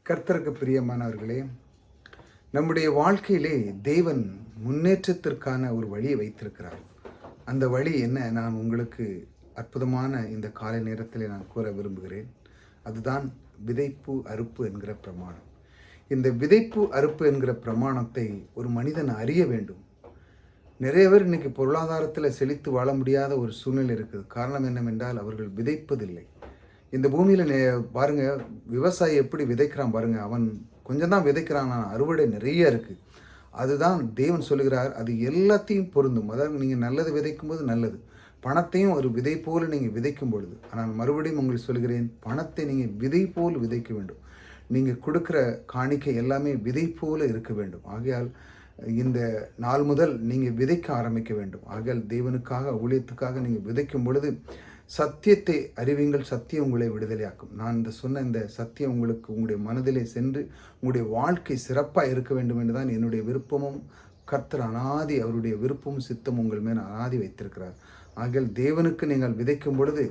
கர்த்தருக்கு பிரியமானவர்களே, நம்முடைய வாழ்க்கையிலே தேவன் முன்னேற்றத்திற்கான ஒரு வழியை வைத்திருக்கிறார். அந்த வழி என்ன? நான் உங்களுக்கு அற்புதமான இந்த காலை நேரத்திலே நான் கூற விரும்புகிறேன். அதுதான் விதைப்பு, அறுப்பு என்கிற பிரமாணம். இந்த விதைப்பு, அறுப்பு என்கிற பிரமாணத்தை ஒரு மனிதன் அறிய வேண்டும். நிறைய பேர் இன்னைக்கு பொருளாதாரத்தில் செழித்து வாழ முடியாத ஒரு சூழ்நிலை இருக்குது. காரணம் என்னவென்றால் அவர்கள் விதைப்பதில்லை. இந்த பூமியில் பாருங்க, விவசாயி எப்படி விதைக்கிறான் பாருங்க. அவன் கொஞ்சம் தான் விதைக்கிறான், ஆனால் அறுவடை நிறைய இருக்குது. அதுதான் தேவன் சொல்லுகிறார், அது எல்லாத்தையும் பொருந்தும். அதாவது நீங்கள் நல்லது விதைக்கும் போது நல்லது, பணத்தையும் ஒரு விதை போல் நீங்கள் விதைக்கும் பொழுது, ஆனால் மறுபடியும் உங்களுக்கு சொல்கிறேன், பணத்தை நீங்கள் விதை போல் விதைக்க வேண்டும். நீங்கள் கொடுக்குற காணிக்கை எல்லாமே விதை போல இருக்க வேண்டும். ஆகையால் இந்த நாள் முதல் நீங்கள் விதைக்க ஆரம்பிக்க வேண்டும். ஆகையால் தேவனுக்காக, ஊழியத்துக்காக நீங்கள் விதைக்கும் பொழுது சத்தியத்தை அறிவிங்கள், சத்தியம் உங்களை விடுதலையாக்கும். நான் சொன்ன இந்த சத்தியம் உங்களுக்கு உங்களுடைய மனதிலே சென்று உங்களுடைய வாழ்க்கை சிறப்பாக இருக்க வேண்டும் என்று தான் என்னுடைய விருப்பமும். கர்த்தர் அனாதி, அவருடைய விருப்பமும் சித்தம் உங்கள் மேல் அனாதி வைத்திருக்கிறார். ஆகையால் தேவனுக்கு நீங்கள் விதைக்கும் பொழுது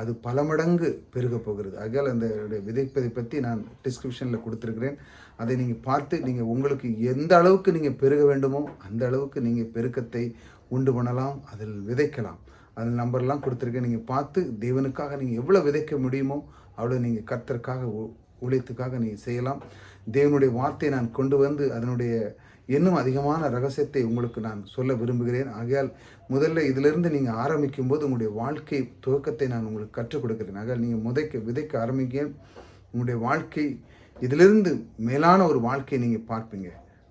அது பல மடங்கு பெருக போகிறது. ஆகையால் அந்த விதைப்பதை பற்றி நான் டிஸ்கிரிப்ஷனில் கொடுத்துருக்கிறேன். அதை நீங்கள் பார்த்து நீங்கள் உங்களுக்கு எந்த அளவுக்கு நீங்கள் பெருக வேண்டுமோ அந்த அளவுக்கு நீங்கள் பெருக்கத்தை உண்டு பண்ணலாம், அதில் விதைக்கலாம். அதில் நம்பர்லாம் கொடுத்துருக்கேன். நீங்கள் பார்த்து தேவனுக்காக நீங்கள் எவ்வளோ விதைக்க முடியுமோ அவ்வளோ நீங்கள் கர்த்தருக்காக, ஊழியத்துக்காக நீங்கள் செய்யலாம். தேவனுடைய வார்த்தையை நான் கொண்டு வந்து அதனுடைய இன்னும் அதிகமான ரகசியத்தை உங்களுக்கு நான் சொல்ல விரும்புகிறேன். ஆகையால் முதல்ல இதிலிருந்து நீங்கள் ஆரம்பிக்கும் போது உங்களுடைய வாழ்க்கை துவக்கத்தை நான் உங்களுக்கு கற்றுக் கொடுக்கிறேன். ஆகையால் நீங்கள் விதைக்க ஆரம்பிக்க உங்களுடைய வாழ்க்கை இதிலிருந்து மேலான ஒரு வாழ்க்கையை நீங்கள் பார்ப்பீங்க.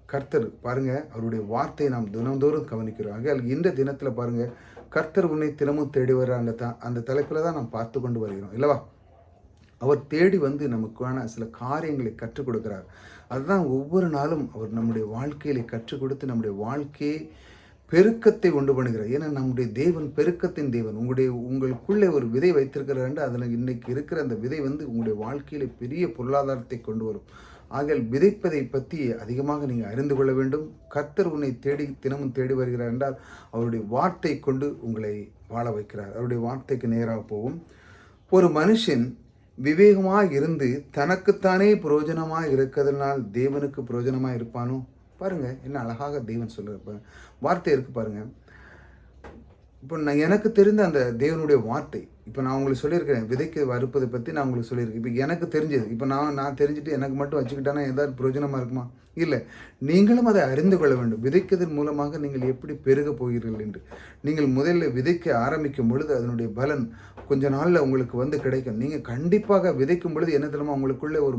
கர்த்தர் பாருங்கள், அவருடைய வார்த்தையை நாம் தினந்தோறும் கவனிக்கிறோம். ஆகையால் இந்த தினத்தில் பாருங்கள், கர்த்தர் உன்னை தினமும் தேடி வர அந்த தலைப்பில் தான் நாம் பார்த்து கொண்டு வருகிறோம் இல்லவா? அவர் தேடி வந்து நமக்கான சில காரியங்களை கற்றுக் கொடுக்கிறார். அதுதான் ஒவ்வொரு நாளும் அவர் நம்முடைய வாழ்க்கையிலே கற்றுக் கொடுத்து நம்முடைய வாழ்க்கையை பெருக்கத்தை உண்டு பண்ணுகிறார். ஏன்னா நம்முடைய தேவன் பெருக்கத்தின் தேவன். உங்களுக்குள்ளே ஒரு விதை வைத்திருக்கிறார். அதில் இன்னைக்கு இருக்கிற அந்த விதை வந்து உங்களுடைய வாழ்க்கையிலே பெரிய பொருளாதாரத்தை கொண்டு வரும். ஆகையால் விதைப்பதை பற்றி அதிகமாக நீங்கள் அறிந்து கொள்ள வேண்டும். கர்த்தர் உன்னை தேடி தினமும் தேடி வருகிறார் என்றால் அவருடைய வார்த்தை கொண்டு உங்களை வாழ வைக்கிறார். அவருடைய வார்த்தைக்கு நேராக போகும். ஒரு மனுஷன் விவேகமாக இருந்து தனக்குத்தானே பிரயோஜனமாக இருக்கிறதுனால் தேவனுக்கு பிரயோஜனமாக இருப்பானோ? பாருங்கள், என்ன அழகாக தேவன் சொல்ல வார்த்தை இருக்குது பாருங்கள். இப்போ எனக்கு தெரிந்த அந்த தேவனுடைய வார்த்தை, இப்போ நான் உங்களுக்கு சொல்லியிருக்கிறேன், விதைக்க அறுப்பதை பற்றி நான் உங்களுக்கு சொல்லியிருக்கேன். இப்போ எனக்கு தெரிஞ்சது, இப்போ நான் தெரிஞ்சுட்டு எனக்கு மட்டும் வச்சுக்கிட்டானா ஏதாவது பிரயோஜனமாக இருக்குமா? இல்லை. நீங்களும் அதை அறிந்து கொள்ள வேண்டும். விதைக்கிறதன் மூலமாக நீங்கள் எப்படி பெருக போகிறீர்கள் என்று. நீங்கள் முதல்ல விதைக்க ஆரம்பிக்கும் பொழுது அதனுடைய பலன் கொஞ்ச நாளில் உங்களுக்கு வந்து கிடைக்கும். நீங்கள் கண்டிப்பாக விதைக்கும் பொழுது என்ன தெரியுமா, உங்களுக்குள்ளே ஒரு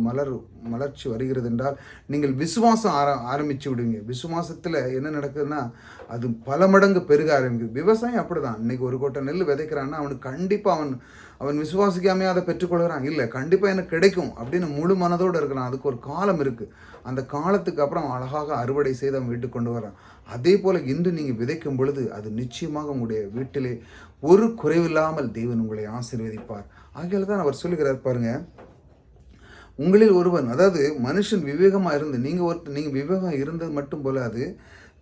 மலர்ச்சி வருகிறது என்றால் நீங்கள் விசுவாசம் ஆரம்பித்து விடுவீங்க. விசுவாசத்தில் என்ன நடக்குதுன்னா அது பல மடங்கு பெருக ஆரம்பிக்குது. விவசாயம் அப்படி தான். இன்றைக்கி ஒரு கோட்டை நெல் விதைக்கிறான்னா அவனுக்கு கண்டிப்பாக அவன் விசுவாசிக்காமே அதை பெற்றுக்கொள்கிறான். இல்லை, கண்டிப்பாக எனக்கு கிடைக்கும் அப்படின்னு முழு மனதோடு இருக்கிறான். அதுக்கு ஒரு காலம் இருக்குது. அந்த காலத்துக்கு அப்புறம் அழகாக அறுவடை செய்து அவன் வீட்டுக்கு கொண்டு வரான். அதே போல் இன்று நீங்கள் விதைக்கும் பொழுது அது நிச்சயமாக உங்களுடைய வீட்டிலே ஒரு குறைவில்லாமல் தேவன் உங்களை ஆசீர்வதிப்பார். ஆகையால் தான் அவர் சொல்லுகிறார் பாருங்க, உங்களில் ஒருவன், அதாவது மனுஷன் விவேகமாக இருந்து, நீங்கள் விவேகம் இருந்தது மட்டும் போல அது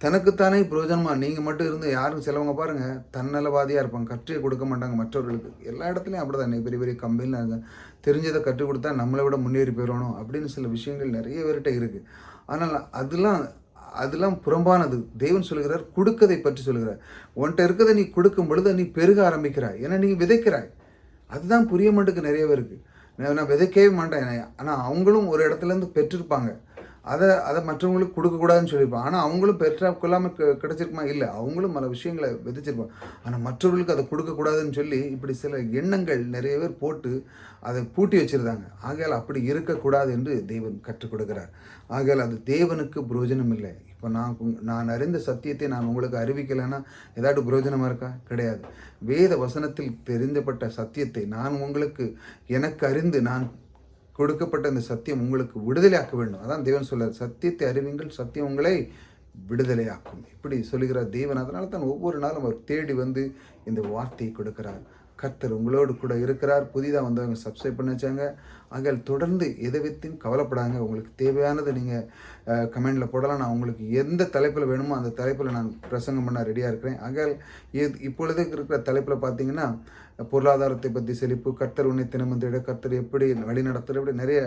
தனக்குத்தானே பிரயோஜனமாக நீங்கள் மட்டும் இருந்து யாரும் சிலவங்க பாருங்கள் தன்னலவாதியாக இருப்பாங்க, கற்றுயை கொடுக்க மாட்டாங்க மற்றவர்களுக்கு. எல்லா இடத்துலையும் அப்படி தான். பெரிய பெரிய கம்பெனியில் தெரிஞ்சதை கற்றுக் கொடுத்தா நம்மளை விட முன்னேறி போயிடணும் அப்படின்னு சில விஷயங்கள் நிறைய பேர்கிட்ட இருக்குது. ஆனால் அதெல்லாம் புறம்பானது. தேவன் சொல்லுகிறார், கொடுக்கதை பற்றி சொல்லுகிறார். உன்கிட்ட இருக்கிறத நீ கொடுக்கும் பொழுது நீ பெருக ஆரம்பிக்கிறாய். ஏன்னா நீங்கள் விதைக்கிறாய். அதுதான் புரிய மாட்டுக்கு நிறைய பேருக்கு. நான் விதைக்கவே மாட்டேன், ஆனால் அவங்களும் ஒரு இடத்துலேருந்து பெற்றிருப்பாங்க. அதை மற்றவங்களுக்கு கொடுக்கக்கூடாதுன்னு சொல்லியிருப்பாங்க. ஆனால் அவங்களும் பெற்றாக்கொள்ளாமல் கிடச்சிருக்குமா? இல்லை, அவங்களும் பல விஷயங்களை விதைச்சிருப்பாங்க. ஆனால் மற்றவர்களுக்கு அதை கொடுக்கக்கூடாதுன்னு சொல்லி இப்படி சில எண்ணங்கள் நிறைய பேர் போட்டு அதை பூட்டி வச்சுருந்தாங்க. ஆகையால் அப்படி இருக்கக்கூடாது என்று தேவன் கற்றுக் கொடுக்கிறார். ஆகையால் அது தேவனுக்கு புரோஜனம் இல்லை. இப்போ நான் அறிந்த சத்தியத்தை நான் உங்களுக்கு அறிவிக்கலைன்னா ஏதாட்டு புரோஜனமாக இருக்கா? கிடையாது. வேத வசனத்தில் தெரிந்தப்பட்ட சத்தியத்தை நான் உங்களுக்கு எனக்கு அறிந்து நான் கொடுக்கப்பட்ட இந்த சத்தியம் உங்களுக்கு விடுதலையாக்க வேண்டும். அதான் தேவன் சொல்றார், சத்தியத்தை அறிவிங்கள், சத்தியம் உங்களை விடுதலையாக்கும். இப்படி சொல்லுகிறார் தேவன். அதனால தான் ஒவ்வொரு நாளும் அவர் தேடி வந்து இந்த வார்த்தையை கொடுக்கிறார். கர்த்தர் உங்களோடு கூட இருக்கிறார். புதிதாக வந்தவங்க சப்ஸ்கிரைப் பண்ணி வச்சாங்க. ஆகையால் தொடர்ந்து எதை வைத்தும் கவலைப்படாங்க. உங்களுக்கு தேவையானதை நீங்கள் கமெண்டில் போடலாம். நான் உங்களுக்கு எந்த தலைப்பில் வேணுமோ அந்த தலைப்பில் நான் பிரசங்கம் பண்ண ரெடியாக இருக்கிறேன். ஆகையால் இப்பொழுது இருக்கிற தலைப்பில் பார்த்தீங்கன்னா பொருளாதாரத்தை பற்றி, செழிப்பு, கர்த்தர் உன்னை தினமும் தேட, கர்த்தர் எப்படி வழி நடத்துகிற, இப்படி நிறைய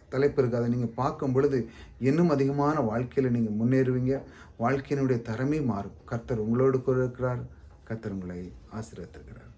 தலைப்பு இருக்குது. அதை நீங்கள் பார்க்கும் பொழுது இன்னும் அதிகமான வாழ்க்கையில் நீங்கள் முன்னேறுவீங்க. வாழ்க்கையினுடைய தரமே மாறும். கர்த்தர் உங்களோடு கூட இருக்கிறார். கர்த்தர் உங்களை ஆசீர்வதித்திருக்கிறார்.